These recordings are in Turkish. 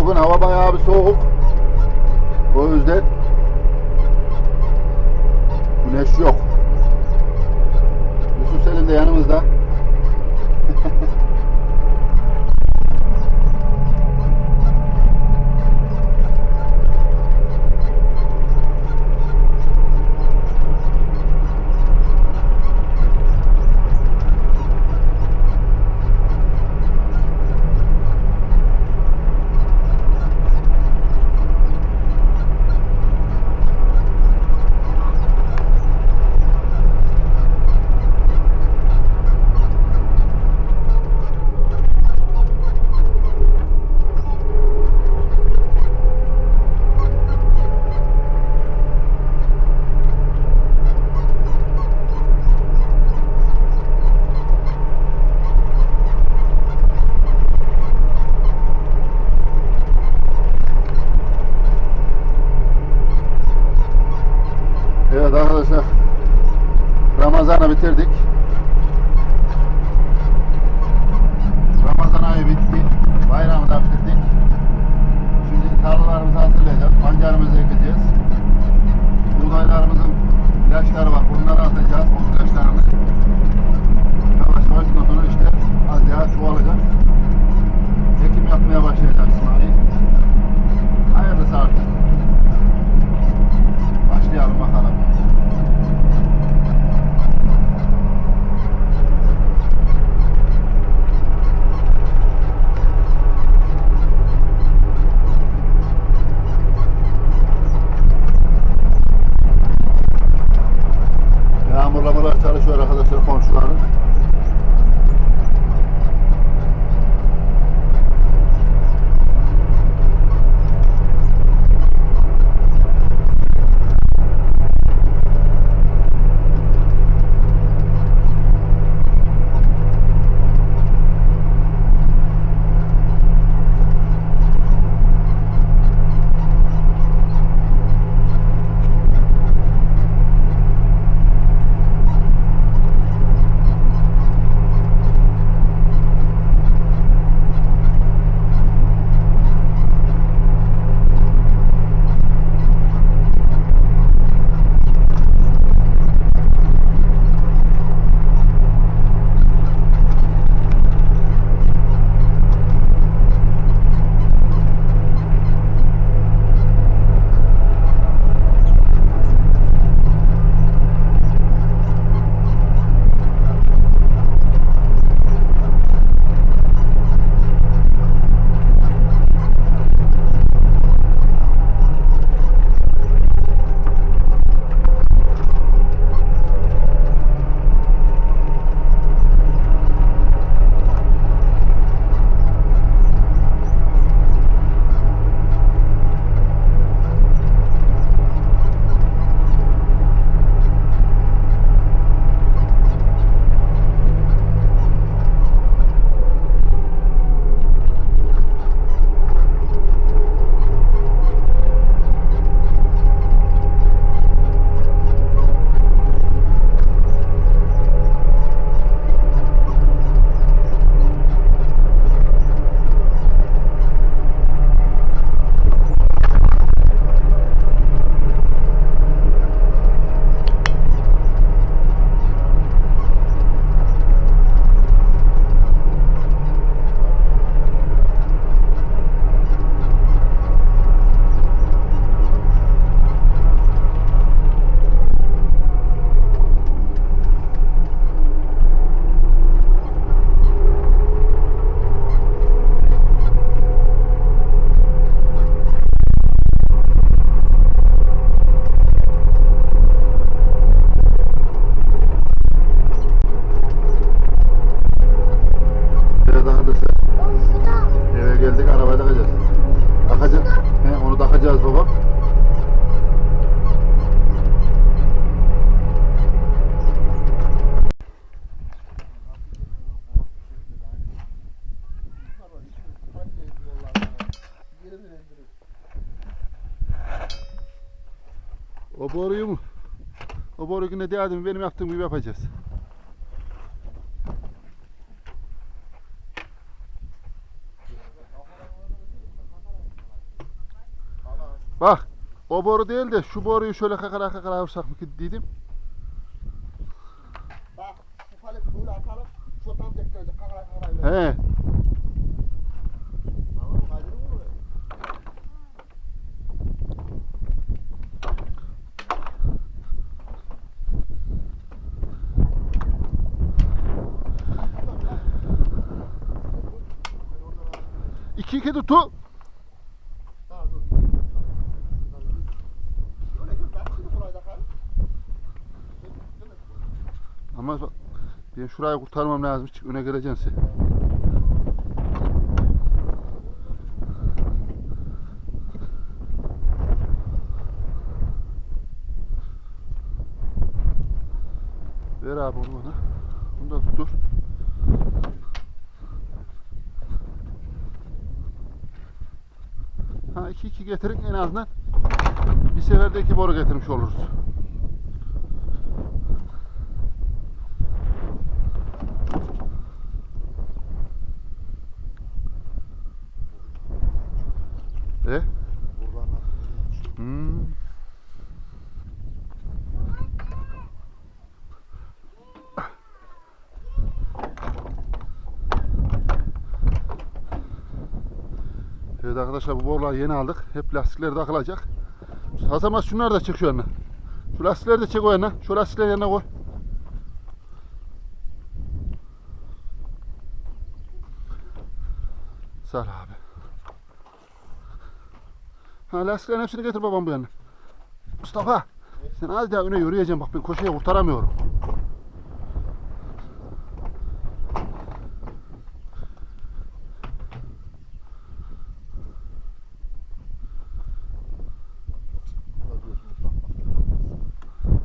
bugün hava bayağı bir soğuk. O yüzden güneş yok. Yusuf Selim de yanımızda. Evet arkadaşlar, Ramazan'ı bitirdik. Ramazan ayı bitti. Bayramı da bitirdik. Şimdi tarlalarımızı hazırlayacağız. Pancarımızı ekeceğiz. Buğdaylarımızın ilaçları var. Bunları atacağız. O ilaçlarını. Yavaş yavaş sonra işte az yağ çoğalacak. Ekim yapmaya başlayacağız İsmail. Hayırlısı artık. Başlayalım bakalım. Yağmurlamalar çalışıyor arkadaşlar komşuların. O boruyu mu? O boru yine değerli benim yaptığım gibi yapacağız. Bak. O boru değil de şu boruyu şöyle kakara kakara vursak mı dedim. Bak şu paleti böyle atalım. Şu tam teknolojik kakara kakara. He. Tamam kaydırır mı oraya? İki tutu. Tamam dur. Öyle dur ben şimdi buraya takalım. Ama bak, ben şurayı kurtarmam lazım. Çık öne geleceksin sen. Ver abi onu bana. Bunu da tuttur. Ha 2 getirin en azından. Bir seferde 2 boru getirmiş oluruz. E? Hmm. Evet arkadaşlar bu boruları yeni aldık. Hep lastikleri takılacak. Hasan şunları da çek şu yanına. Şu lastikleri de çek o yanına. Şu lastikleri yanına koy. Sağ ol abi. Ha lastiklerin hepsini getir babam bu yanına. Mustafa sen az daha öne yürüyeceğim bak ben koşuya kurtaramıyorum.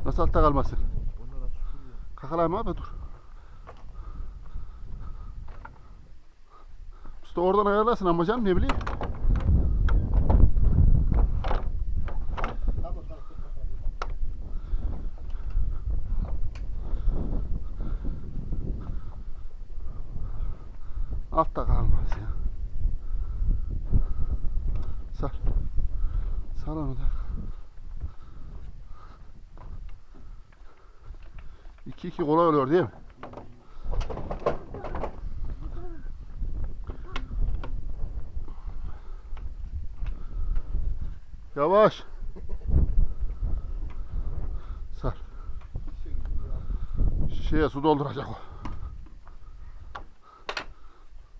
Nasıl altta kalmasın? Kakalayma abi dur. Usta oradan ayarlasın ama canım ne bileyim. Altta kalmaz ya. Sar. Sar onu da. 2-2 kolay oluyor değil mi? Yavaş. Sar. Şişeye su dolduracak o.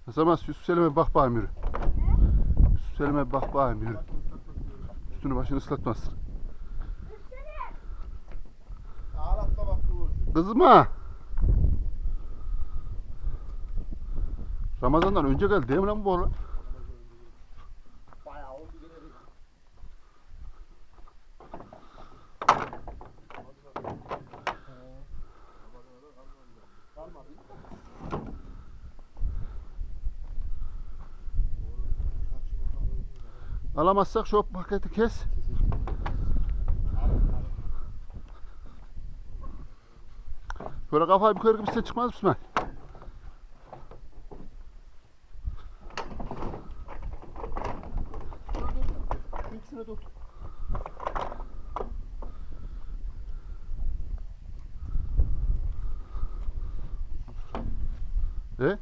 O zaman Yusuf Selim'e bak bakayım yürü. Yusuf Selim'e bak bakayım yürü. Üstünü başını ıslatmasın. Ağlatma bak bu. Kızma. Ramazan'dan önce geldi değil mi lan bu boru? Bayağı oldu gene bir. Kalmadı. Alamazsak şu paketi kes. Böyle kafayı bir kırıp üstüne çıkmaz mısın? İkisini tut. E?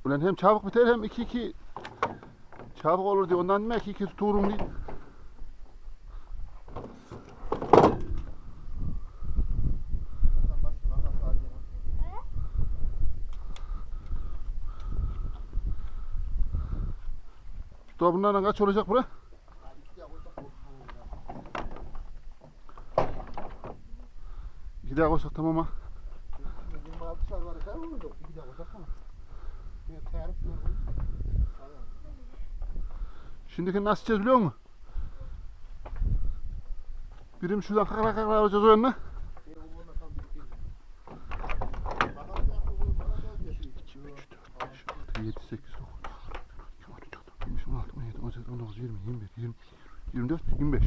Ulan hem çabuk biter hem 2-2 çabuk olur diye ondan demek 2 tuturum diye. Daha bunlardan kaç olacak bura? İki daha koysak tamam ha. 26 şar var ya onu da bir daha bakalım. Bir tarif ver. Şimdiki nasıl çiz biliyor musun? Birim şuradan kakara kakara alacağız o yanına. 2, 3, 4, 5, 6, 7, 8, 9, 10, 12, 13, 14, 15, 16, 17, 18, 19, 20, 21, 20, 24, 25.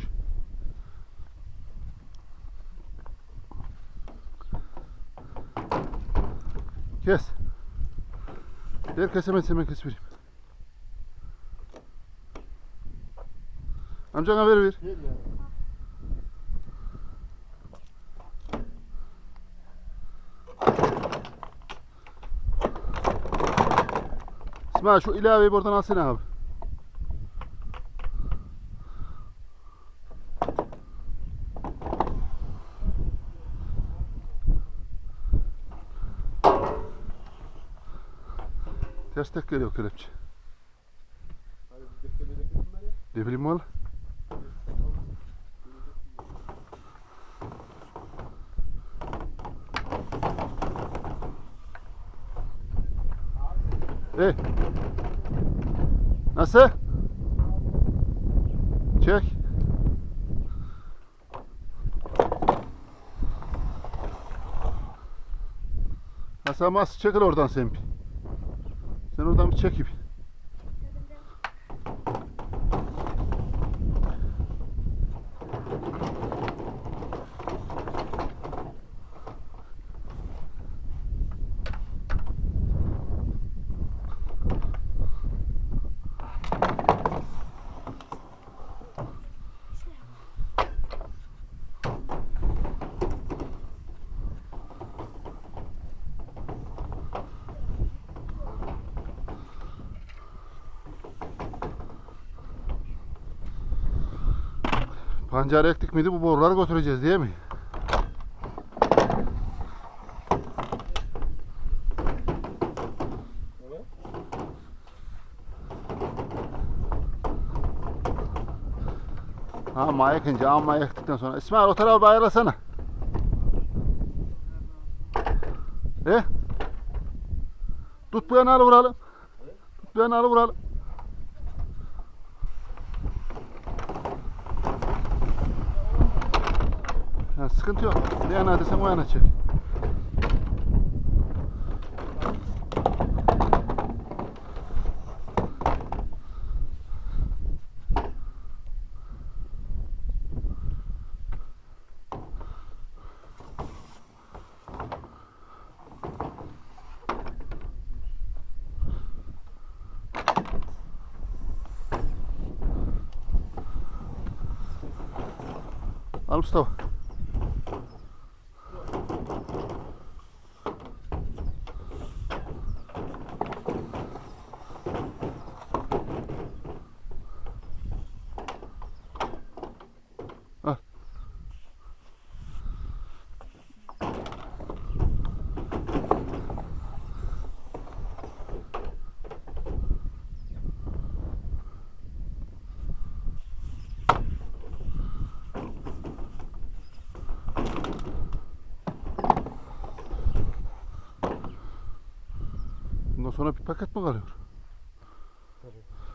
Kes. Ver kes hemen kes vereyim. Amcana ver. Ver ya. İsmail şu ilaveyi buradan alsana abi. Ters tek geliyor kelepçe. Hadi biz beklemedik bunları. Ne bileyim valla. Nasıl? Çek. Hasan mas çekil oradan sen bir. Sen oradan bir çek bir. Pancar ektik miydi bu boruları götüreceğiz değil mi? Evet. Ama ekince amma ektikten sonra. İsmail o tarafa bir ayarlasana. Tut bu yana alı vuralım. Tut bu yana alı vuralım. Ha, sıkıntı yok. Ne yana desen o yana çek. Al Mustafa. Al. Bundan sonra bir paket mi kalıyor? Tabii.